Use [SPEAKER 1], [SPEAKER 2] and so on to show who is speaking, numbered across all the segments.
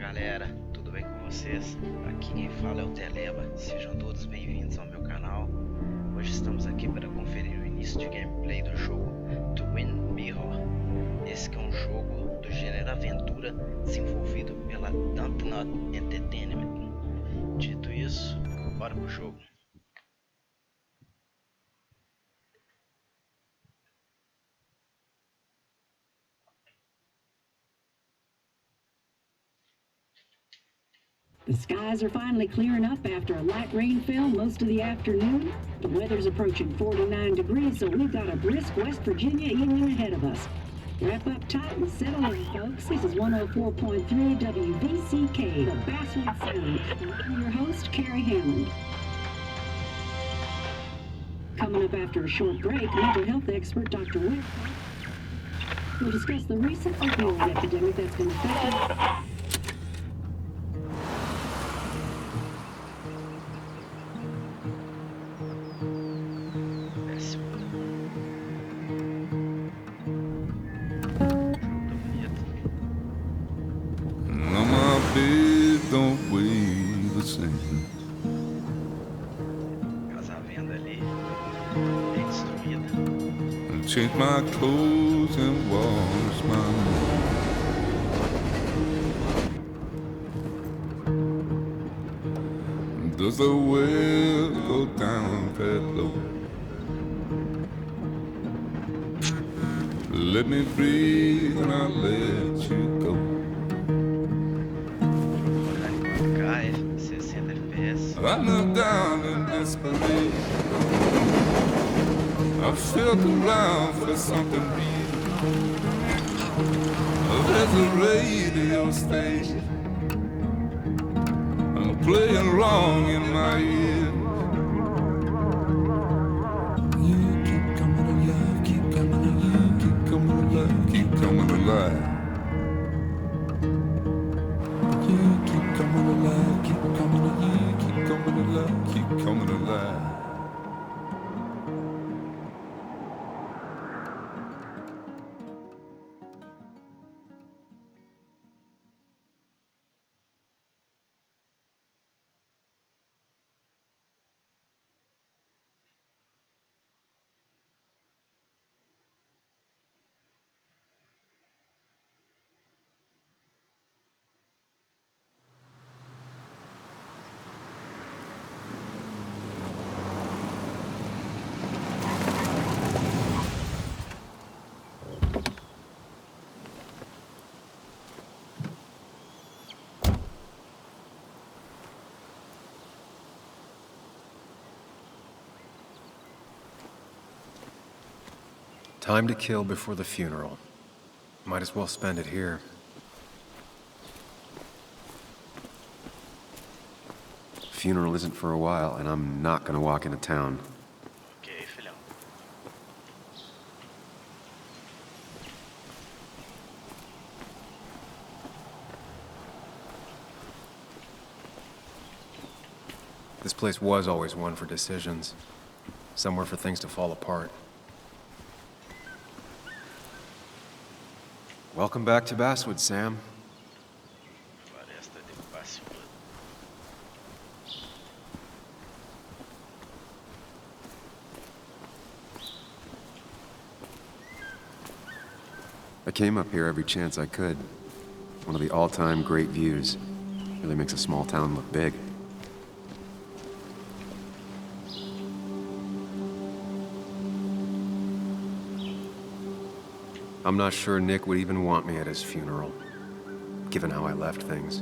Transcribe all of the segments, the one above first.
[SPEAKER 1] galera, tudo bem com vocês? Aqui quem fala é o Teleba, sejam todos bem-vindos ao meu canal. Hoje estamos aqui para conferir o início de gameplay do jogo Dezembro. Esse que é um jogo do gênero aventura desenvolvido pela Dontnod Entertainment. Dito isso, bora pro jogo.
[SPEAKER 2] The skies are finally clearing up after a light rainfall most of the afternoon. The weather's approaching 49 degrees, so we've got a brisk West Virginia evening ahead of us. Wrap up tight and settle in, folks. This is 104.3 WVCK, the Basswood Sound. And I'm your host, Carrie Hammond. Coming up after a short break, mental health expert Dr. Webb will discuss the recent opioid epidemic that's been affecting...
[SPEAKER 3] Don't weigh the same.
[SPEAKER 1] Casa à venda ali, bem destruída.
[SPEAKER 3] Change my clothes and wash my hands. Does the well go down that low? Let me breathe and I'll let you go. I look down in disbelief. I felt around for something real. There's a radio station. I'm playing wrong in my ear. You keep coming alive, keep coming alive, keep coming alive, keep coming alive. You keep coming alive, keep coming alive, keep coming alive, keep coming alive.
[SPEAKER 4] Time to kill before the funeral. Might as well spend it here. Funeral isn't for a while, and I'm not gonna walk into town.
[SPEAKER 1] Ok, filhão.
[SPEAKER 4] This place was always one for decisions. Somewhere for things to fall apart. Welcome back to Basswood, Sam.
[SPEAKER 1] Floresta de Basswood.
[SPEAKER 4] I came up here every chance I could. One of the all-time great views. Really makes a small town look big. I'm not sure Nick would even want me at his funeral, given how I left things.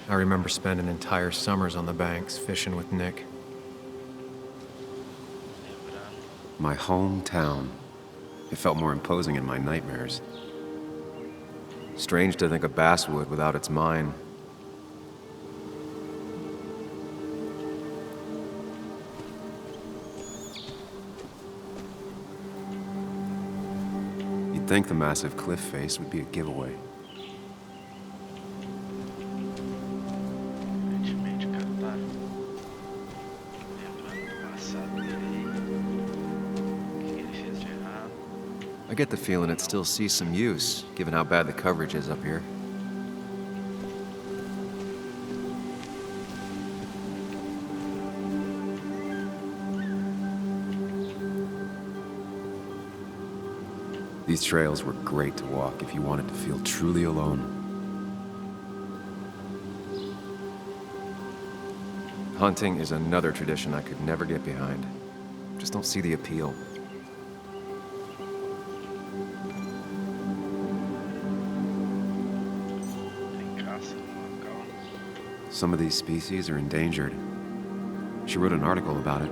[SPEAKER 4] I remember spending entire summers on the banks fishing with Nick. My hometown. It felt more imposing in my nightmares. Strange to think of Basswood without its mine. You'd think the massive cliff face would be a giveaway.
[SPEAKER 1] Aparentemente o cara tá lembrando do passado dele aí. O que ele fez de errado.
[SPEAKER 4] I get the feeling it still sees some use, given how bad the coverage is up here. These trails were great to walk if you wanted to feel truly alone. Hunting is another tradition I could never get behind. Just don't see the appeal. Some of these species are endangered. She wrote an article about it.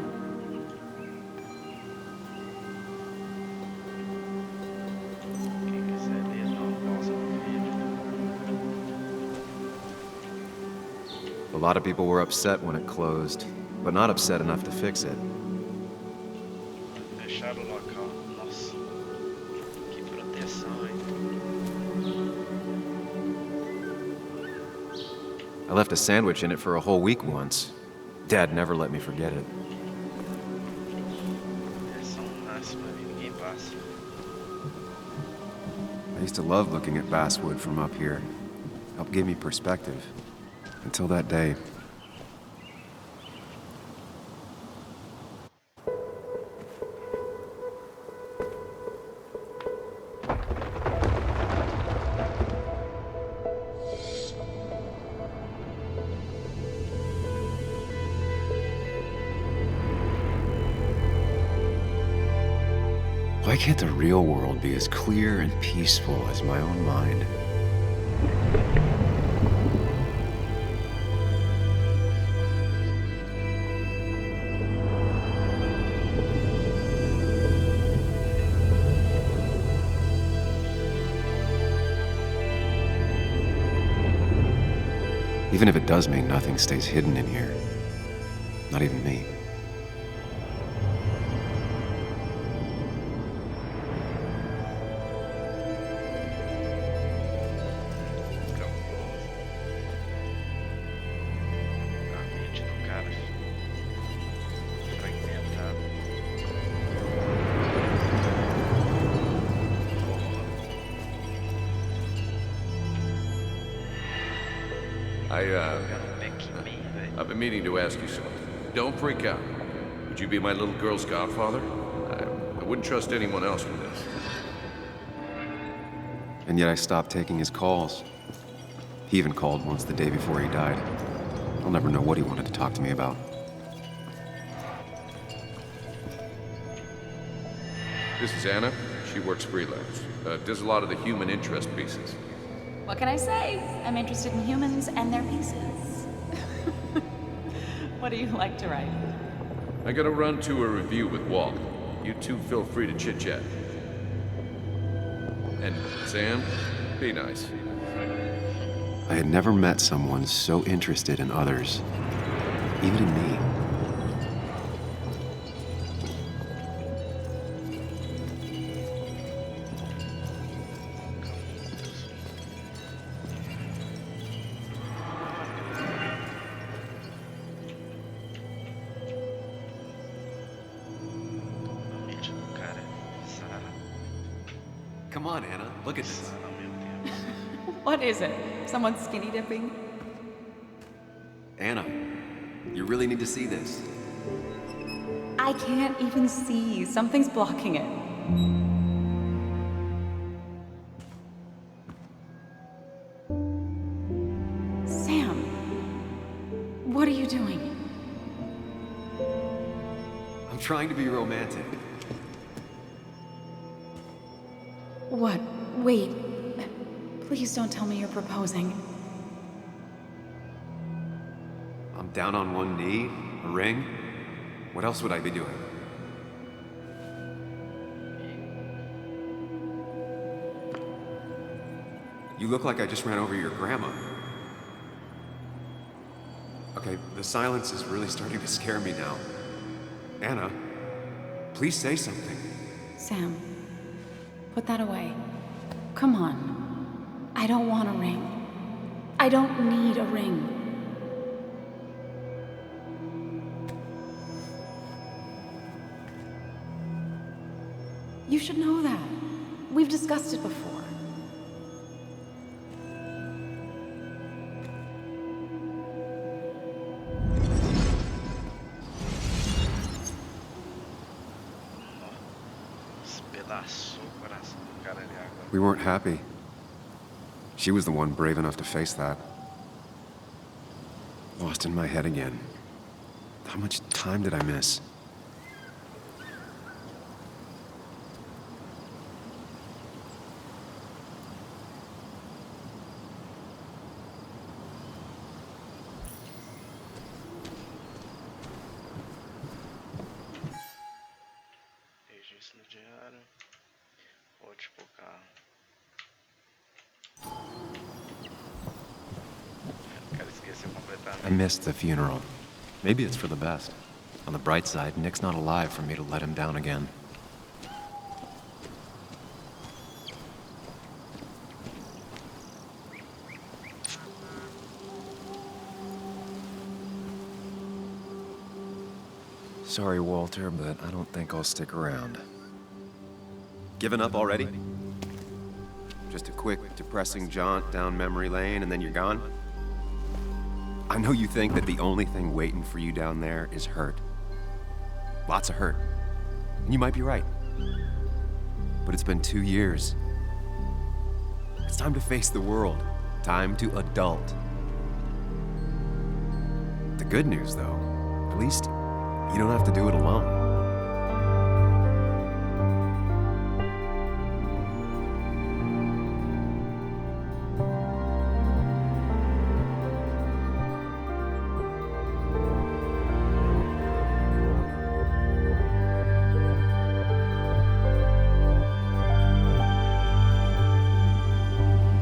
[SPEAKER 4] A lot of people were upset when it closed, but not upset enough to fix it.
[SPEAKER 1] Fecharam o local. Nossa. Que proteção, hein?
[SPEAKER 4] I left a sandwich in it for a whole week once. Dad never let me forget it.
[SPEAKER 1] Proteção máxima, ninguém passa.
[SPEAKER 4] I used to love looking at basswood from up here. Helped give me perspective. Until that day. Why can't the real world be as clear and peaceful as my own mind? Even if it does mean nothing stays hidden in here. Not even me.
[SPEAKER 5] I've been meaning to ask you something. Don't freak out. Would you be my little girl's godfather? I wouldn't trust anyone else with this.
[SPEAKER 4] And yet I stopped taking his calls. He even called once the day before he died. I'll never know what he wanted to talk to me about.
[SPEAKER 5] This is Anna. She works freelance. Does a lot of the human interest pieces.
[SPEAKER 6] What can I say? I'm interested in humans and their pieces. What do you like to write?
[SPEAKER 5] I gotta run to a review with Walt. You two feel free to chit-chat. And Sam, be nice.
[SPEAKER 4] I had never met someone so interested in others, even in me. Come on, Anna, look at this.
[SPEAKER 6] What is it? Someone skinny dipping?
[SPEAKER 4] Anna, you really need to see this.
[SPEAKER 6] I can't even see. Something's blocking it. Sam, what are you doing?
[SPEAKER 4] I'm trying to be romantic.
[SPEAKER 6] What? Wait. Please don't tell me you're proposing.
[SPEAKER 4] I'm down on one knee, a ring. What else would I be doing? You look like I just ran over your grandma. Okay, the silence is really starting to scare me now. Anna, please say something.
[SPEAKER 6] Sam, put that away. Come on. I don't want a ring. I don't need a ring. You should know that. We've discussed it before.
[SPEAKER 4] We weren't happy. She was the one brave enough to face that. Lost in my head again. How much time did I miss?
[SPEAKER 1] Registro no diário. Ótimo carro. Quero esquecer completamente.
[SPEAKER 4] I missed the funeral. Maybe it's for the best. On the bright side, Nick's not alive for me to let him down again. Sorry, Walter, but I don't think I'll stick around. Given up already? Just a quick, depressing jaunt down memory lane and then you're gone? I know you think that the only thing waiting for you down there is hurt. Lots of hurt. And you might be right. But it's been 2 years. It's time to face the world. Time to adult. The good news, though, at least you don't have to do it alone.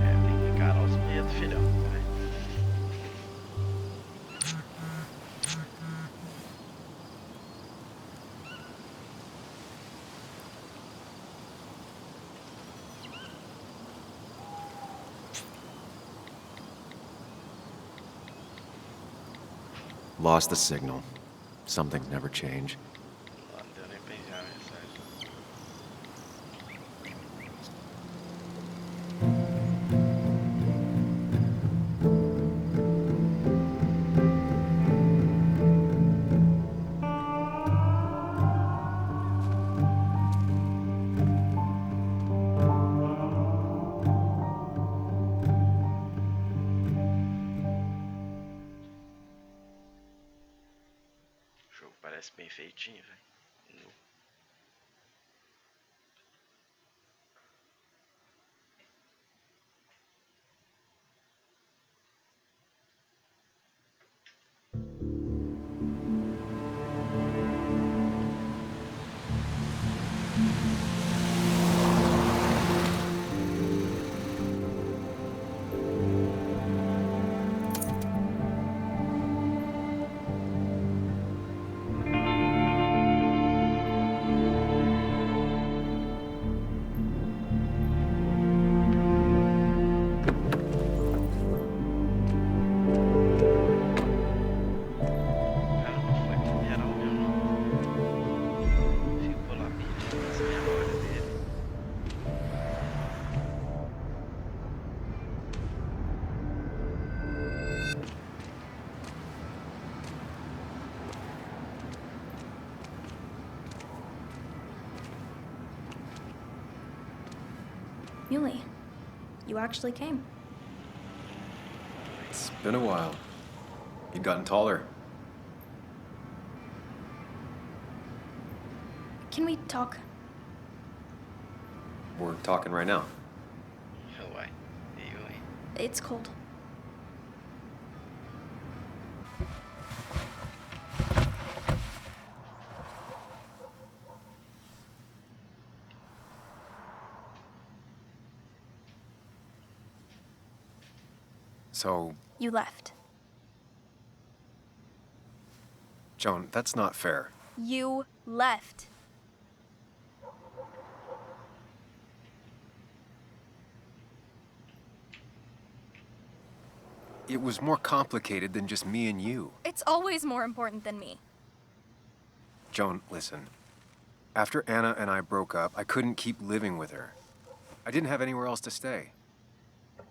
[SPEAKER 1] Tem que encarar os medos, filhão. Vai.
[SPEAKER 4] Lost the signal. Some things never change.
[SPEAKER 1] Não deu nem pra enviar a mensagem. O jogo parece bem feitinho, velho. Caramba, foi mineral mesmo. Ficou lá pedindo as memórias dele.
[SPEAKER 7] Muley, you actually came.
[SPEAKER 4] It's been a while. You've gotten taller.
[SPEAKER 7] Can we talk?
[SPEAKER 4] We're talking right now.
[SPEAKER 1] Uai. E eu, hein?
[SPEAKER 7] It's cold.
[SPEAKER 4] So,
[SPEAKER 7] You left.
[SPEAKER 4] Joan, that's not fair.
[SPEAKER 7] You left.
[SPEAKER 4] It was more complicated than just me and you.
[SPEAKER 7] It's always more important than me.
[SPEAKER 4] Joan, listen. After Anna and I broke up, I couldn't keep living with her. I didn't have anywhere else to stay.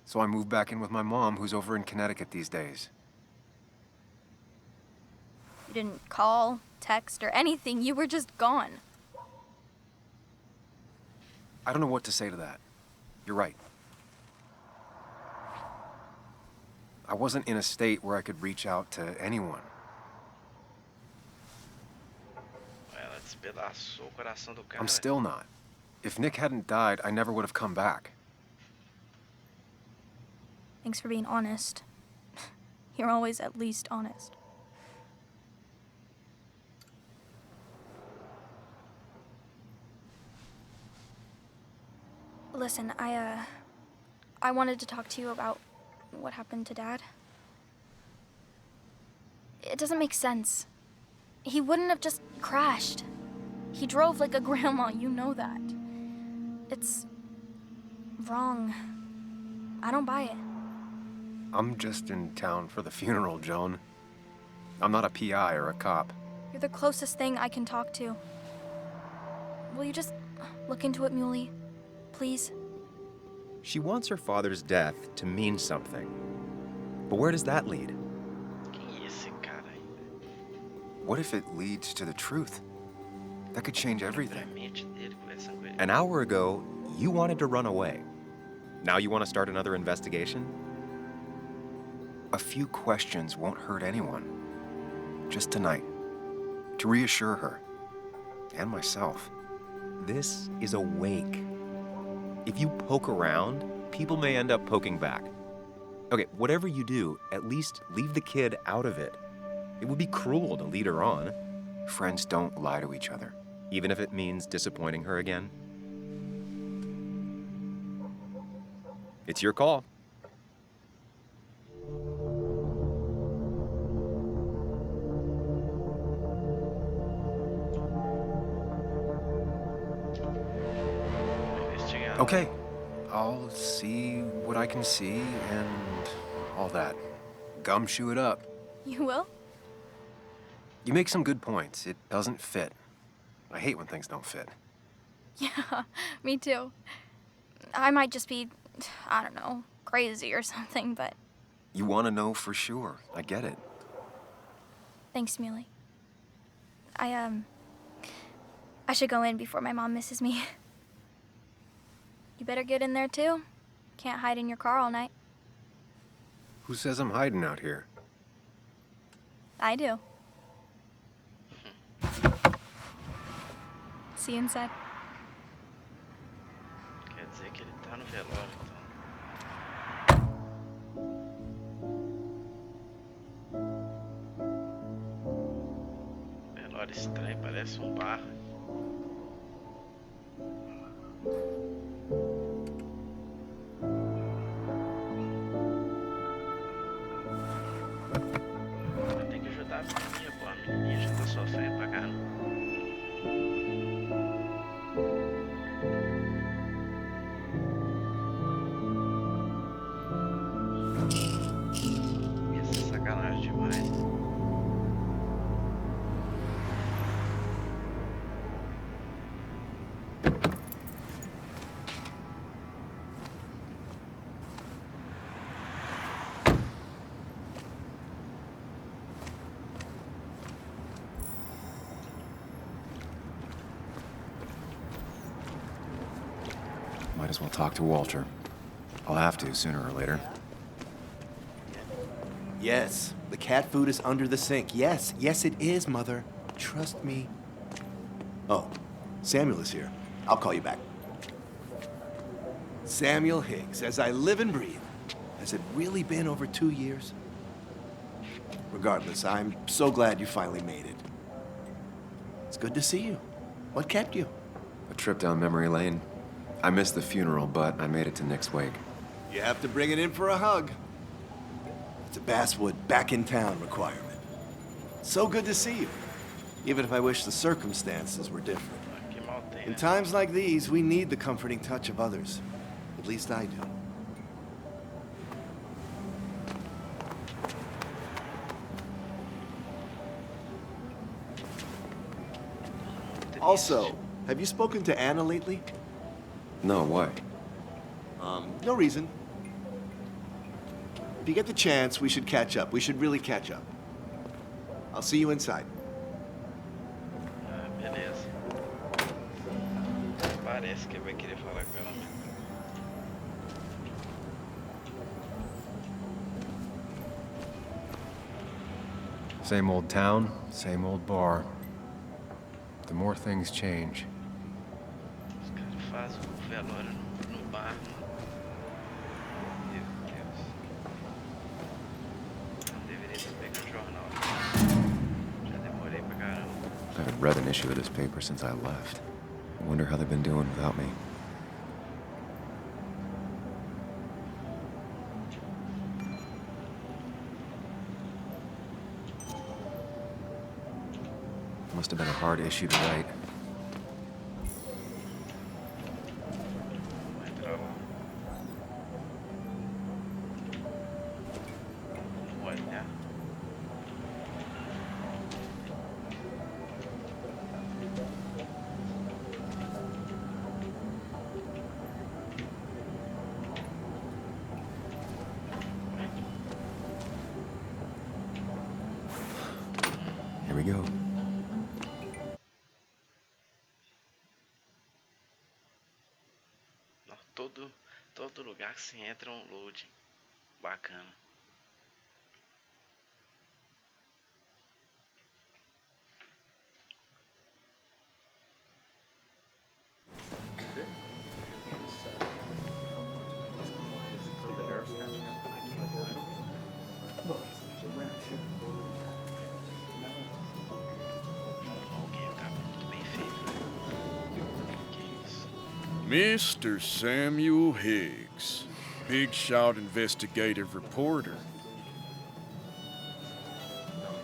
[SPEAKER 4] So I moved back in with my mom, who's over in Connecticut these days.
[SPEAKER 7] You didn't call, text, or anything. You were just gone.
[SPEAKER 4] I don't know what to say to that. You're right. I wasn't in a state where I could reach out to anyone.
[SPEAKER 1] Ela despedaçou o coração do cara.
[SPEAKER 4] I'm still not. If Nick hadn't died, I never would have come back.
[SPEAKER 7] Thanks for being honest. You're always at least honest. Listen, I wanted to talk to you about what happened to Dad. It doesn't make sense. He wouldn't have just crashed. He drove like a grandma, you know that. It's wrong. I don't buy it.
[SPEAKER 4] I'm just in town for the funeral, Joan. I'm not a PI or a cop.
[SPEAKER 7] You're the closest thing I can talk to. Will you just look into it, Muley? Please?
[SPEAKER 8] She wants her father's death to mean something. But where does that lead?
[SPEAKER 1] Quem é esse cara aí?
[SPEAKER 4] What if it leads to the truth? That could change everything.
[SPEAKER 1] A mente dele conversando com ele.
[SPEAKER 8] An hour ago, you wanted to run away. Now you want to start another investigation?
[SPEAKER 4] A few questions won't hurt anyone. Just tonight. To reassure her. And myself.
[SPEAKER 8] This is a wake. If you poke around, people may end up poking back. Okay, whatever you do, at least leave the kid out of it. It would be cruel to lead her on,
[SPEAKER 4] Friends don't lie to each other.
[SPEAKER 8] even if it means disappointing her again. It's your call.
[SPEAKER 1] Investigar.
[SPEAKER 4] Okay. I'll see what I can see and all that. Gumshoe it up.
[SPEAKER 7] You will?
[SPEAKER 4] You make some good points. It doesn't fit. I hate when things don't fit.
[SPEAKER 7] Yeah, me too. I might just be, I don't know, crazy or something, but
[SPEAKER 4] You want to know for sure. I get it.
[SPEAKER 7] thanks, Muley. I should go in before my mom misses me. You better get in there too. Can't hide in your car all night.
[SPEAKER 4] Who says I'm hiding out here?
[SPEAKER 7] I do. See you inside.
[SPEAKER 1] Quer dizer que ele tá no velório, então. Velório estranho, parece bar. Tem que ajudar a menininha, pô. A menininha já tá sofrendo pra caramba. Isso é sacanagem demais.
[SPEAKER 4] Might as well talk to Walter. I'll have to sooner or later.
[SPEAKER 9] Yes, the cat food is under the sink. Yes, yes it is, Mother. Trust me. Oh, Samuel is here. I'll call you back. Samuel Higgs, as I live and breathe. Has it really been over 2 years? Regardless, I'm so glad you finally made it. It's good to see you. What kept you?
[SPEAKER 4] A trip down memory lane. I missed the funeral, but I made it to Nick's wake.
[SPEAKER 9] You have to bring it in for a hug. It's a Basswood back in town requirement. So good to see you, even if I wish the circumstances were different.
[SPEAKER 1] Que mal tem,
[SPEAKER 9] In
[SPEAKER 1] né?
[SPEAKER 9] times like these, we need the comforting touch of others. At least I do. Also, have you spoken to Anna lately?
[SPEAKER 4] No, why?
[SPEAKER 9] No reason. If you get the chance, we should catch up. We should really catch up. I'll see you inside.
[SPEAKER 1] Beleza. Parece que vai querer falar com ela.
[SPEAKER 4] Same old town, same old bar. The more things change.
[SPEAKER 1] Os caras fazem o velório no bar, mano. Meu Deus. Não deveria ter pego o jornal. Já demorei pra caramba.
[SPEAKER 4] I haven't read an issue of this paper since I left. I wonder how they've been doing without me. Must have been a hard issue to write.
[SPEAKER 1] Vou entrar lá. Vamos olhar.
[SPEAKER 4] Here we go.
[SPEAKER 1] Todo lugar que você entra é um loading. Bacana. Alguém tá muito bem feito. Que isso?
[SPEAKER 10] Mr. Samuel Higgs, big shot investigative reporter.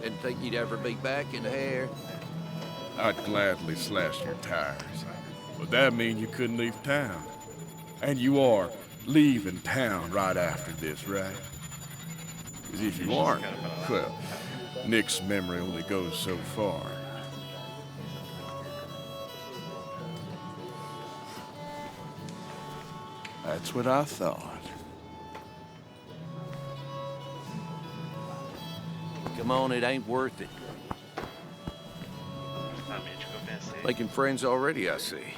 [SPEAKER 5] Didn't think you'd ever be back in here.
[SPEAKER 10] I'd gladly slash your tires, but that mean you couldn't leave town. And you are leaving town right after this, right? 'Cause if you aren't, well, Nick's memory only goes so far. That's what I thought.
[SPEAKER 5] Come on, it ain't worth it.
[SPEAKER 1] Justamente o que eu pensei.
[SPEAKER 5] Making friends already, I see.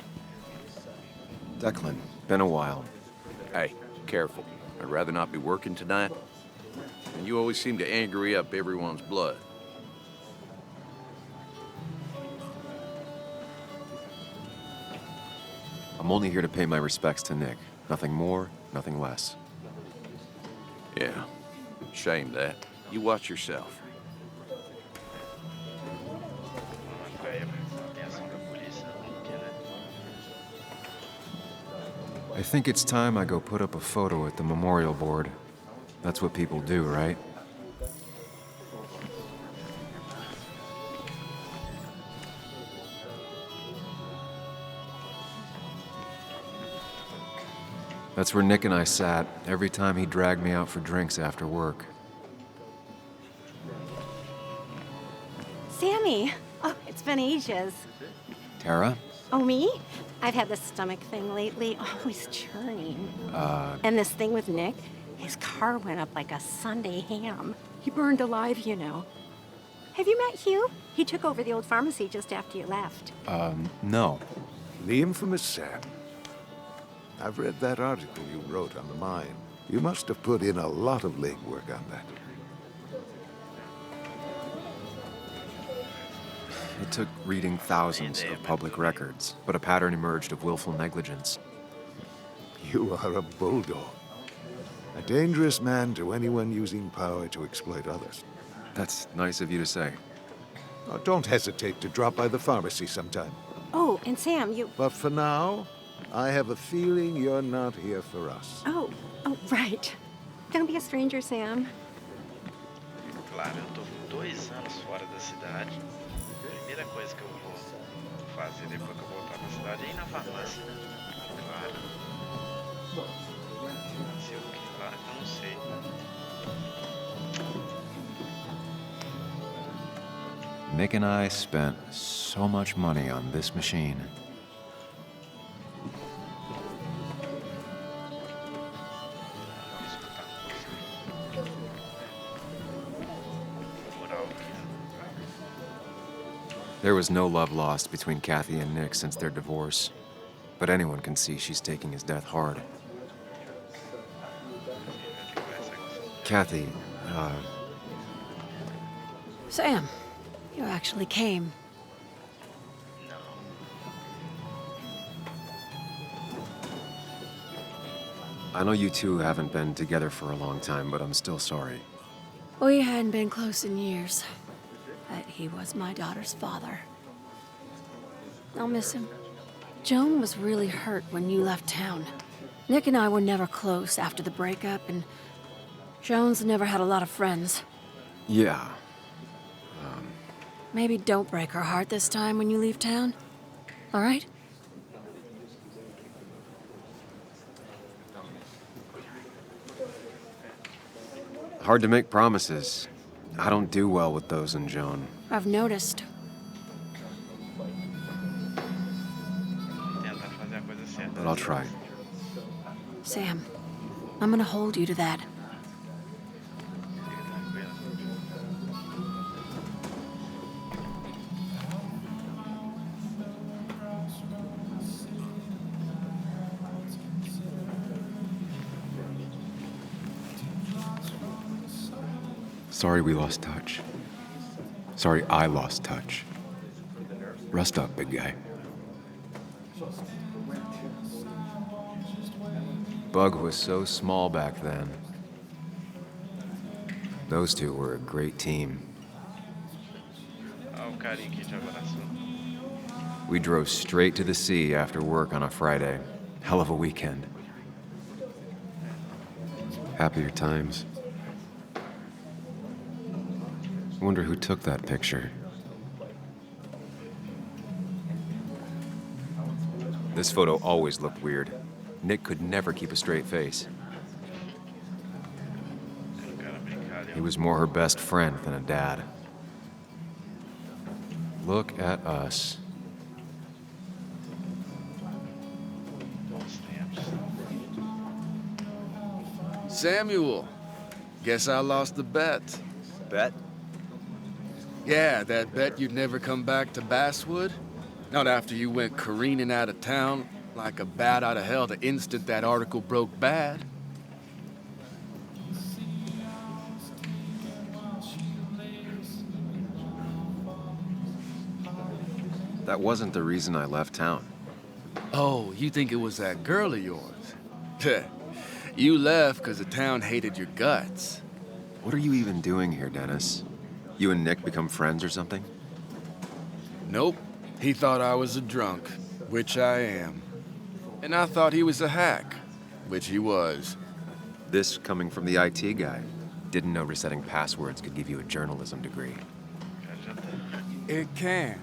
[SPEAKER 4] Declan, been a while.
[SPEAKER 5] Hey, careful. I'd rather not be working tonight. And you always seem to angry up everyone's blood.
[SPEAKER 4] I'm only here to pay my respects to Nick. Nothing more, nothing less.
[SPEAKER 5] Yeah, shame that. You watch yourself.
[SPEAKER 1] Vamos atrair a atenção da polícia, porque, né?
[SPEAKER 4] I think it's time I go put up a photo at the memorial board. That's what people do, right? That's where Nick and I sat every time he dragged me out for drinks after work.
[SPEAKER 11] Sammy! Oh, it's been ages.
[SPEAKER 4] Tara?
[SPEAKER 11] Oh, me? I've had this stomach thing lately, always churning. And this thing with Nick, his car went up like a Sunday ham. He burned alive, you know. Have you met Hugh? He took over the old pharmacy just after you left.
[SPEAKER 4] No.
[SPEAKER 12] The infamous Sam. I've read that article you wrote on the mine. You must have put in a lot of legwork on that.
[SPEAKER 4] It took reading thousands of public records, but a pattern emerged of willful negligence.
[SPEAKER 12] You are a bulldog. A dangerous man to anyone using power to exploit others.
[SPEAKER 4] That's nice of you to say.
[SPEAKER 12] Oh, don't hesitate to drop by the pharmacy sometime.
[SPEAKER 11] Oh, and Sam, you...
[SPEAKER 12] But for now, I have a feeling you're not here for us.
[SPEAKER 11] Oh, right. Don't be a stranger, Sam.
[SPEAKER 1] Claro, eu tô 2 anos fora da cidade. A primeira coisa que eu vou fazer depois que eu voltar pra cidade é ir na farmácia. Claro. Se o que? Claro que eu não sei.
[SPEAKER 4] Nick and I spent so much money on this machine. There was no love lost between Kathy and Nick since their divorce, but anyone can see she's taking his death hard. Kathy,
[SPEAKER 11] Sam, you actually came.
[SPEAKER 4] I know you two haven't been together for a long time, but I'm still sorry.
[SPEAKER 11] We hadn't been close in years, but he was my daughter's father. I'll miss him. Joan was really hurt when you left town. Nick and I were never close after the breakup, and Joan's never had a lot of friends.
[SPEAKER 4] Yeah.
[SPEAKER 11] Maybe don't break her heart this time when you leave town. All right?
[SPEAKER 4] Hard to make promises. I don't do well with those in Joan.
[SPEAKER 11] I've noticed.
[SPEAKER 4] But I'll try.
[SPEAKER 11] Sam, I'm gonna hold you to that.
[SPEAKER 4] Sorry we lost touch. Sorry I lost touch. Rest up, big guy. Bug was so small back then. Those two were a great team. We drove straight to the sea after work on a Friday. Hell of a weekend. Happier times. Wonder who took that picture. This photo always looked weird. Nick could never keep a straight face. He was more her best friend than a dad. Look at us.
[SPEAKER 10] Samuel, guess I lost the bet.
[SPEAKER 8] Bet?
[SPEAKER 10] Yeah, that bet you'd never come back to Basswood. Not after you went careening out of town like a bat out of hell the instant that article broke bad.
[SPEAKER 4] That wasn't the reason I left town.
[SPEAKER 10] Oh, you think it was that girl of yours? You left because the town hated your guts.
[SPEAKER 4] What are you even doing here, Dennis? You and Nick become friends or something?
[SPEAKER 10] Nope. He thought I was a drunk, which I am. And I thought he was a hack, which he was.
[SPEAKER 4] This coming from the IT guy. Didn't know resetting passwords could give you a journalism degree.
[SPEAKER 10] It can.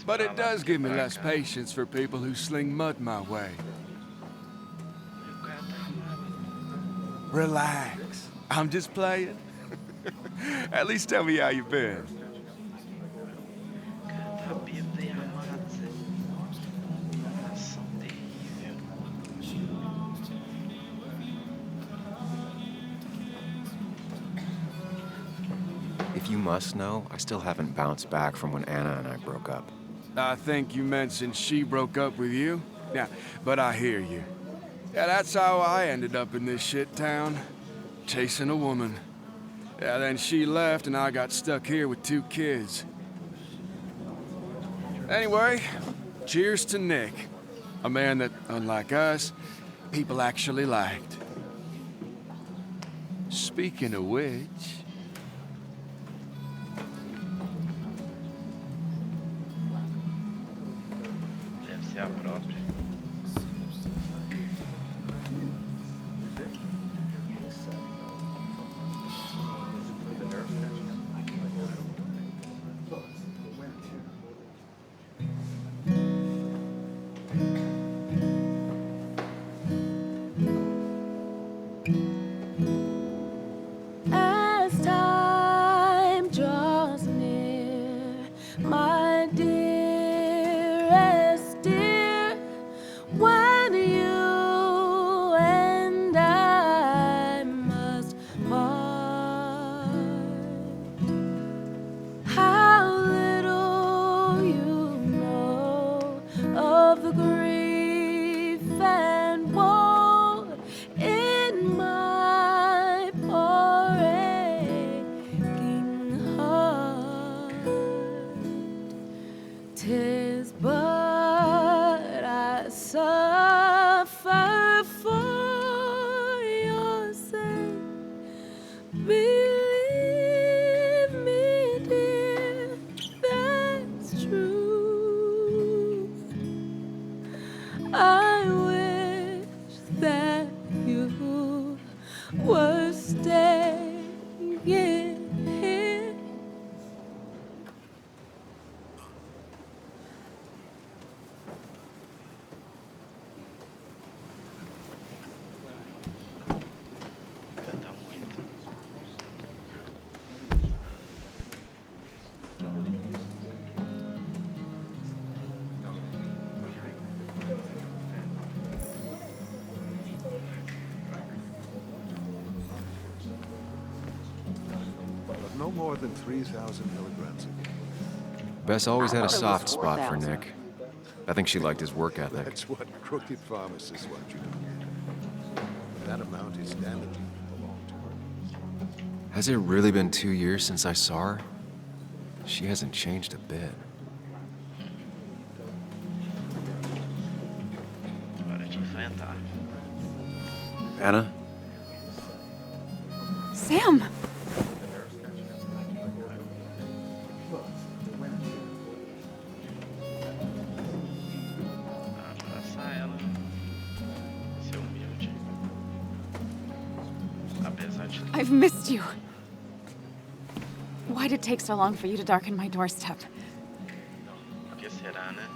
[SPEAKER 10] But it does give me less patience for people who sling mud my way. Relax. I'm just playing. At least tell me how you've been.
[SPEAKER 4] If you must know, I still haven't bounced back from when Anna and I broke up.
[SPEAKER 10] I think you mentioned she broke up with you. Yeah, but I hear you. Yeah, that's how I ended up in this shit town. Chasing a woman. Yeah, then she left and I got stuck here with 2 kids. Anyway, cheers to Nick. A man that, unlike us, people actually liked. Speaking of which...
[SPEAKER 13] As time draws near, my dearest dear, when you and I must part, how little you was staying here.
[SPEAKER 1] Canta muito.
[SPEAKER 12] But no more than 3,000 milligrams a day.
[SPEAKER 4] Bess always had a
[SPEAKER 11] I thought it
[SPEAKER 4] soft
[SPEAKER 11] was
[SPEAKER 4] spot for
[SPEAKER 11] 4,000.
[SPEAKER 4] Nick. I think she liked his work ethic.
[SPEAKER 12] That's what crooked pharmacists want you to do. That amount is damaging in the long term.
[SPEAKER 4] Has it really been 2 years since I saw her? She hasn't changed a bit.
[SPEAKER 1] Hora de enfrentar.
[SPEAKER 4] Anna?
[SPEAKER 6] Sam!
[SPEAKER 1] Abraçar ela. Ser humilde. Apesar de tudo.
[SPEAKER 6] I've missed you. Why'd it take so long for you to darken my doorstep?
[SPEAKER 1] O que será, né?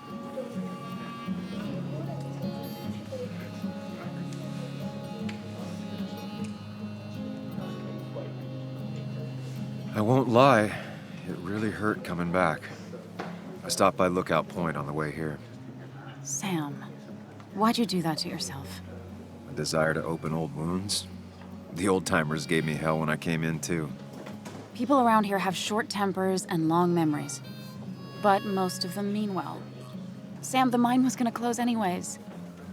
[SPEAKER 4] I won't lie, it really hurt coming back. I stopped by Lookout Point on the way here.
[SPEAKER 6] Sam, why'd you do that to yourself?
[SPEAKER 4] A desire to open old wounds? The old-timers gave me hell when I came in, too.
[SPEAKER 6] People around here have short tempers and long memories. But most of them mean well. Sam, the mine was gonna close anyways.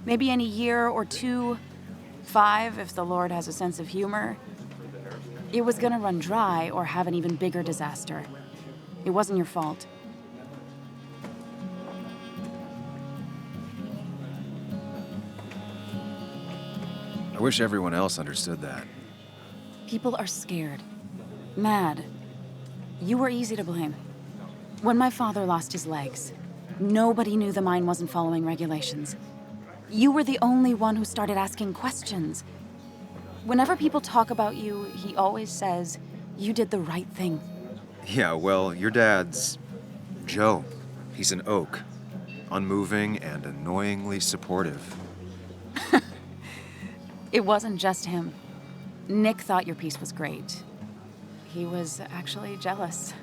[SPEAKER 6] Maybe in a year or 2, 5 if the Lord has a sense of humor. It was gonna run dry or have an even bigger disaster. It wasn't your fault.
[SPEAKER 4] I wish everyone else understood that.
[SPEAKER 6] People are scared. Mad. You were easy to blame. When my father lost his legs, nobody knew the mine wasn't following regulations. You were the only one who started asking questions. Whenever people talk about you, he always says, you did the right thing.
[SPEAKER 4] Yeah, well, your dad's Joe. He's an oak. Unmoving and annoyingly supportive.
[SPEAKER 6] It wasn't just him. Nick thought your piece was great. He was actually jealous.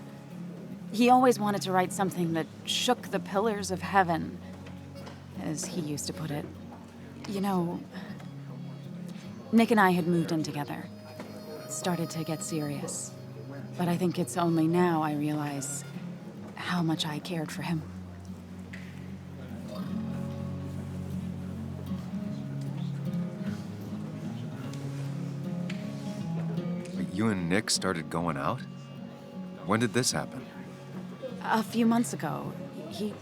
[SPEAKER 6] He always wanted to write something that shook the pillars of heaven, as he used to put it. You know, Nick and I had moved in together. Started to get serious. But I think it's only now I realize how much I cared for him.
[SPEAKER 4] You and Nick started going out? When did this happen?
[SPEAKER 6] A few months ago, he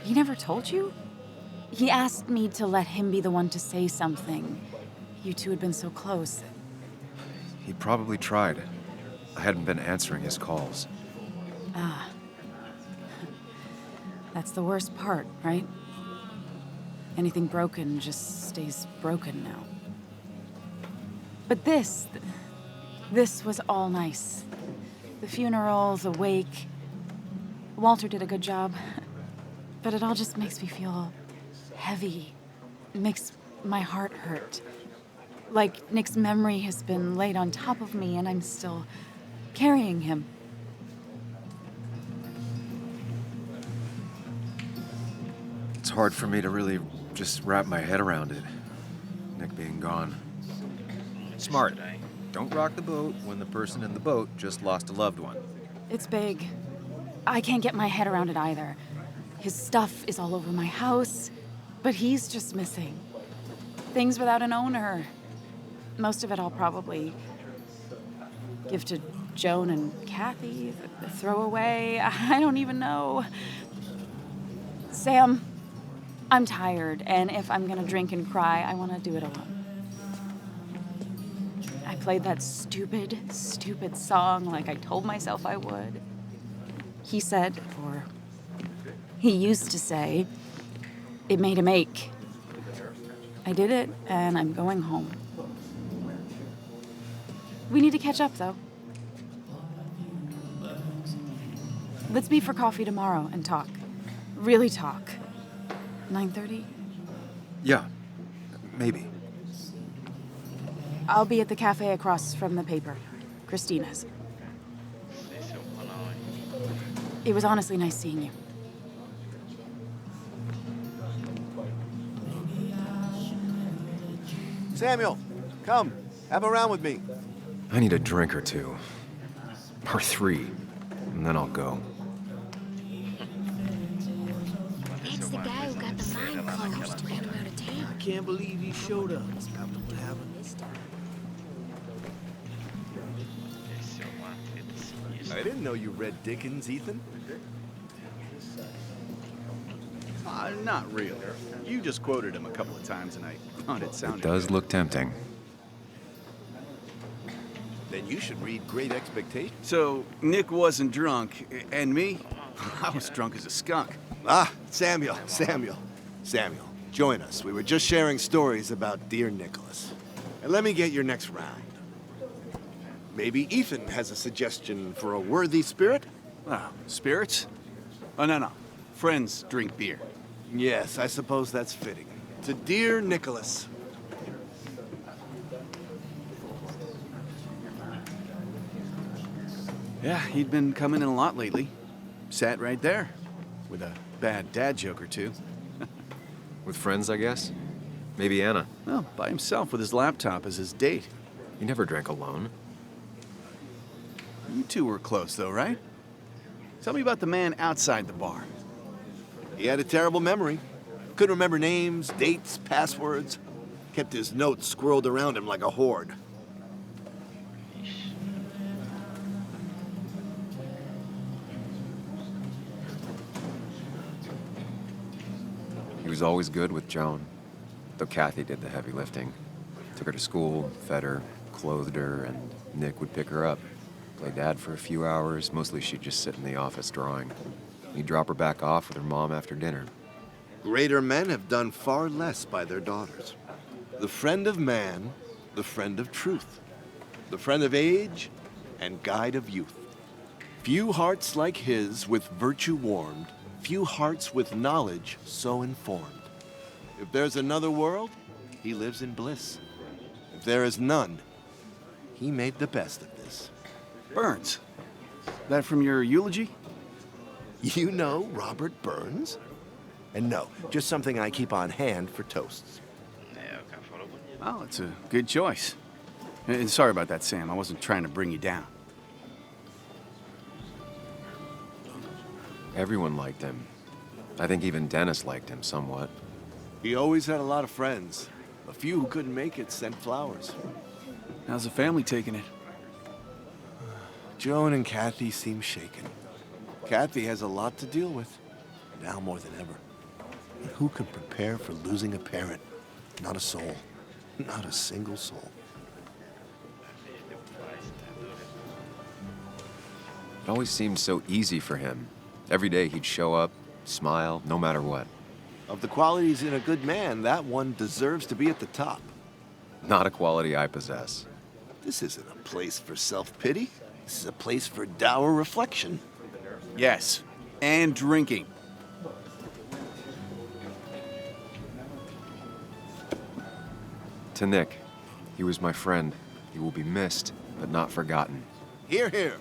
[SPEAKER 6] never told you? He asked me to let him be the one to say something. You two had been so close.
[SPEAKER 4] He probably tried. I hadn't been answering his calls.
[SPEAKER 6] Ah. That's the worst part, right? Anything broken just stays broken now. But this was all nice. The funeral, the wake. Walter did a good job. But it all just makes me feel heavy. It makes my heart hurt. Like Nick's memory has been laid on top of me and I'm still carrying him.
[SPEAKER 4] It's hard for me to really just wrap my head around it. Nick being gone. Smart. Don't rock the boat when the person in the boat just lost a loved one.
[SPEAKER 6] It's big. I can't get my head around it either. His stuff is all over my house, but he's just missing. Things without an owner. Most of it I'll probably give to Joan and Kathy, throw away. I don't even know. Sam, I'm tired, and if I'm gonna drink and cry, I wanna do it alone. I played that stupid song like I told myself I would. He said, or he used to say, it made him ache. I did it, and I'm going home. We need to catch up, though. Let's meet for coffee tomorrow and talk. Really talk. 9:30?
[SPEAKER 4] Yeah, maybe.
[SPEAKER 6] I'll be at the cafe across from the paper. Christina's. It was honestly nice seeing you.
[SPEAKER 9] Samuel, come. Have a round with me.
[SPEAKER 4] I need a drink or two. Or 3. And then I'll go.
[SPEAKER 14] That's the guy who got the mine closed to get him out of town.
[SPEAKER 9] I can't believe he showed up. I didn't know you read Dickens, Ethan.
[SPEAKER 15] Not really. You just quoted him a couple of times and I thought it sounded
[SPEAKER 4] It does
[SPEAKER 15] good.
[SPEAKER 4] look tempting.
[SPEAKER 9] Then you should read Great Expectations.
[SPEAKER 15] So, Nick wasn't drunk, and me? I was drunk as a skunk.
[SPEAKER 9] Ah, Samuel, join us. We were just sharing stories about dear Nicholas. And let me get your next round. Maybe Ethan has a suggestion for a worthy spirit?
[SPEAKER 15] Oh, spirits? Oh, no. Friends drink beer.
[SPEAKER 9] Yes, I suppose that's fitting. To dear Nicholas.
[SPEAKER 15] Yeah, he'd been coming in a lot lately. Sat right there, with a bad dad joke or two.
[SPEAKER 4] With friends, I guess? Maybe Anna.
[SPEAKER 15] Well, by himself with his laptop as his date.
[SPEAKER 4] He never drank alone.
[SPEAKER 15] You two were close, though, right? Tell me about the man outside the bar.
[SPEAKER 9] He had a terrible memory. Couldn't remember names, dates, passwords. Kept his notes squirreled around him like a hoard.
[SPEAKER 4] He was always good with Joan, though Kathy did the heavy lifting. Took her to school, fed her, clothed her, and Nick would pick her up. Play dad for a few hours. Mostly she'd just sit in the office drawing. He'd drop her back off with her mom after dinner.
[SPEAKER 9] Greater men have done far less by their daughters. The friend of man, the friend of truth. The friend of age, and guide of youth. Few hearts like his with virtue warmed, few hearts with knowledge so informed. If there's another world, he lives in bliss. If there is none, he made the best of this.
[SPEAKER 15] Burns. That from your eulogy?
[SPEAKER 9] You know Robert Burns? And no, just something I keep on hand for toasts.
[SPEAKER 15] Well, it's a good choice. And sorry about that, Sam. I wasn't trying to bring you down.
[SPEAKER 4] Everyone liked him. I think even Dennis liked him somewhat.
[SPEAKER 9] He always had a lot of friends. A few who couldn't make it sent flowers.
[SPEAKER 15] How's the family taking it?
[SPEAKER 9] Joan and Kathy seem shaken. Kathy has a lot to deal with, now more than ever. And who can prepare for losing a parent? Not a soul. Not a single soul.
[SPEAKER 4] It always seemed so easy for him. Every day he'd show up, smile, no matter what.
[SPEAKER 9] Of the qualities in a good man, that one deserves to be at the top.
[SPEAKER 4] Not a quality I possess.
[SPEAKER 9] This isn't a place for self-pity. This is a place for dour reflection.
[SPEAKER 15] Yes, and drinking.
[SPEAKER 4] To Nick, he was my friend. He will be missed, but not forgotten.
[SPEAKER 9] Hear, hear.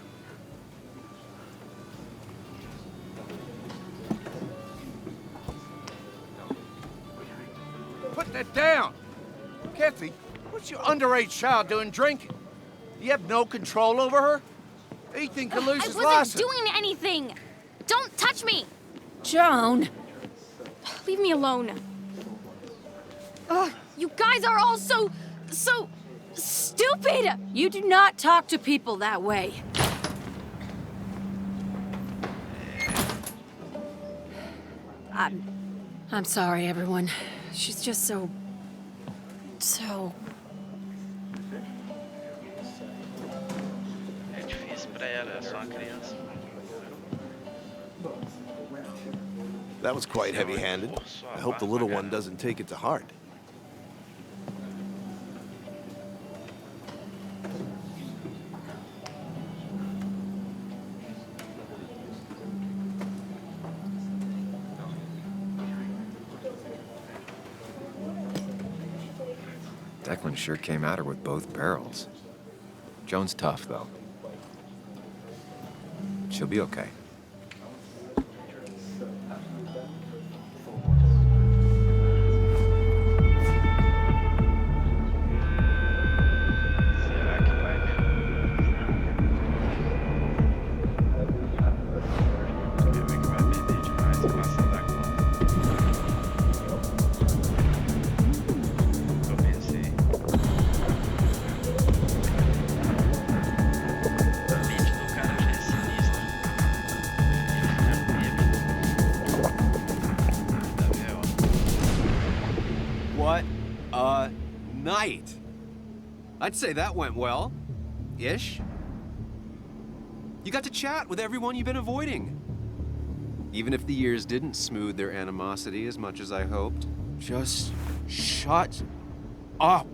[SPEAKER 16] Put that down! Kathy, what's your underage child doing drinking? You have no control over her? Ethan could lose his
[SPEAKER 14] I wasn't
[SPEAKER 16] license.
[SPEAKER 14] doing anything! Don't touch me!
[SPEAKER 11] Joan!
[SPEAKER 14] Leave me alone. Ugh, you guys are all so stupid!
[SPEAKER 11] You do not talk to people that way. I'm sorry, everyone. She's just so...
[SPEAKER 1] É difícil pra ela, é só uma criança.
[SPEAKER 9] That was quite heavy-handed. I hope the little one doesn't take it to heart.
[SPEAKER 4] Declan sure came at her with both barrels. Joan's tough, though. She'll be okay. What a night! I'd say that went well. Ish. You got to chat with everyone you've been avoiding. Even if the years didn't smooth their animosity as much as I hoped. Just shut up.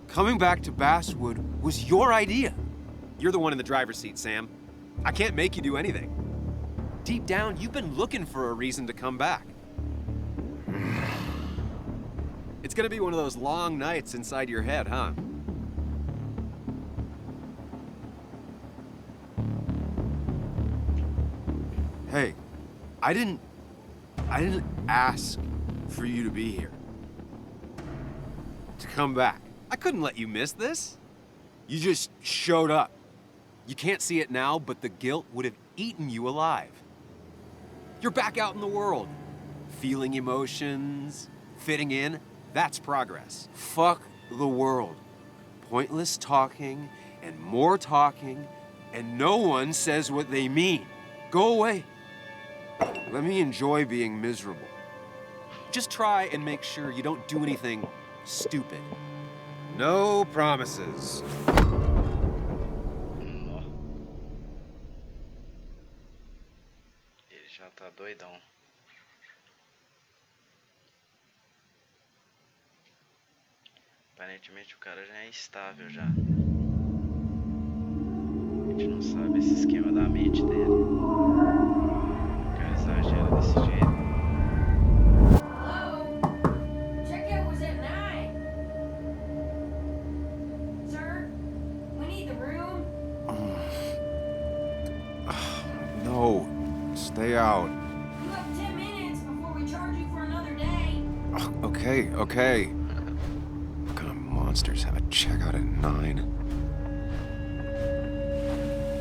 [SPEAKER 4] Coming back to Basswood was your idea. You're the one in the driver's seat, Sam. I can't make you do anything. Deep down, you've been looking for a reason to come back. It's gonna be one of those long nights inside your head, huh? Hey, I didn't ask for you to be here. To come back. I couldn't let you miss this. You just showed up. You can't see it now, but the guilt would have eaten you alive. You're back out in the world. Feeling emotions, fitting in. That's progress. Fuck the world. Pointless talking and more talking, and no one says what they mean. Go away. Let me enjoy being miserable. Just try and make sure you don't do anything stupid. No promises.
[SPEAKER 1] Ele já tá doidão. Aparentemente o cara já é estável já. A gente não sabe esse esquema da mente dele. O cara exagera desse jeito.
[SPEAKER 14] Hello? Checkout was at 9. Sir, we need the room.
[SPEAKER 4] No, stay out.
[SPEAKER 14] You have 10 minutes before we charge you for another day.
[SPEAKER 4] Okay. What kind of monsters have a checkout at 9?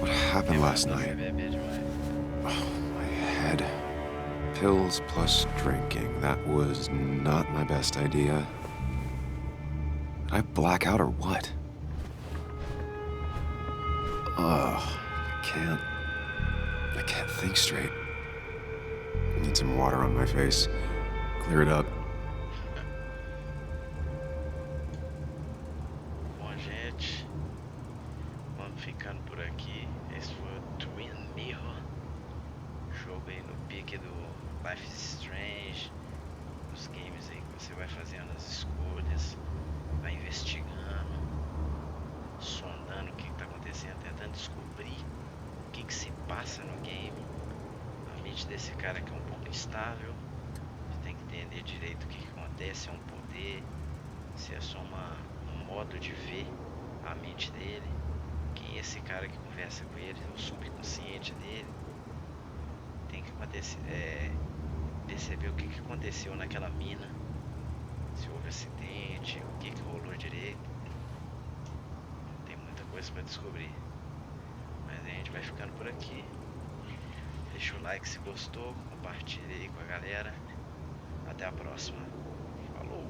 [SPEAKER 4] What happened last night? Oh, my head. Pills plus drinking. That was not my best idea. Did I black out or what? Ugh, I can't think straight. I need some water on my face. Clear it up.
[SPEAKER 1] Bom, gente, vamos ficando por aqui. Esse foi o Twin Mirror. Jogo aí no pique do Life is Strange. Os games aí que você vai fazendo as escolhas, vai investigando, sondando o que está acontecendo, tentando descobrir o que se passa no game. A mente desse cara que é um pouco instável. Você tem que entender direito o que acontece, é um poder, se é só um modo de ver a mente dele. Quem é esse cara que conversa com ele, o subconsciente dele. Tem que perceber o que aconteceu naquela mina, se houve acidente, o que rolou direito. Tem muita coisa para descobrir. Mas a gente vai ficando por aqui. Deixa o like se gostou, compartilha aí com a galera. Até a próxima. Falou!